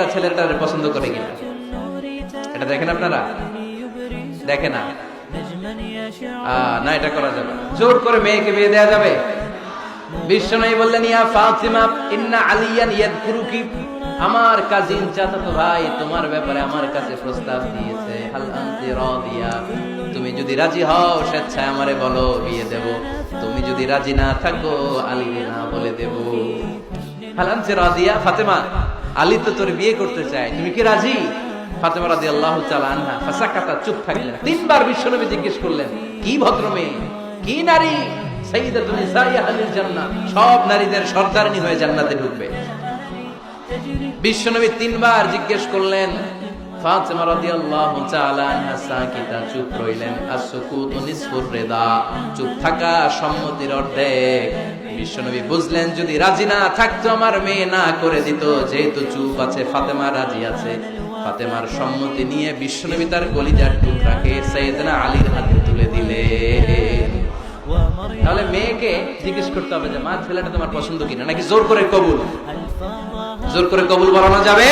মেয়েটা ছেলেটারে পছন্দ করে কিনা, এটা দেখেন আপনারা? দেখে না? না, এটা করা যাবে। জোর করে মেয়েকে বিয়ে দেওয়া যাবে? বিশ্বনবী বললেন, ইয়া ফাতিমা ইন্না আলিয়ান ইয়াদকুরুকি, আমার কাজিন চাচাতো ভাই তোমার ব্যাপারে আমার কাছে প্রস্তাব দিয়েছে। হাল আনতি রাদিয়া, তুমি যদি রাজি হও স্বেচ্ছায় আমারে বলো, বিয়ে দেব। তুমি যদি রাজি না থাকো আলীকে না বলে দেব। হাল আনতি রাদিয়া, ফাতেমা আলী তো তোর বিয়ে করতে চায়, তুমি কি রাজি? ফাতেমা রাদিয়াল্লাহু তাআলা আনহা ফাসাকাতা, চুপ থাকলেন। তিনবার বিশ্বনবী জিজ্ঞেস করলেন, কি ভদ্র মেয়ে, কি নারী, সাইয়্যিদাতুন নিসাই আহলিল জান্নাহ, সব নারীদের সর্দারনি হয়ে জান্নাতে ঢুকবে। বিশ্বনবী তিনবার জিজ্ঞেস করলেন। ফাতেমা রাদিয়াল্লাহু তাআলা আনহা সাকিতা, চুপ রইলেন। as-sukutu nisfur রিদা, চুপ থাকা সম্মতির অর্ধেক। বিশ্বনবী বুঝলেন যদি রাজি না থাকতো আমার মেয়ে না করে দিত, যেহেতু চুপ আছে ফাতেমা রাজি আছে। ফাতেমার সম্মতি নিয়ে বিশ্বনবী তার কলিজার টুকরাকে সাইয়েদনা আলীর হাতে তুলে দিলেন। তাহলে মেয়েকে জিজ্ঞেস করতে হবে যে মা ছেলেটা তোমার পছন্দ কিনা, নাকি জোর করে কবুল? জোর করে কবুল বলানো যাবে?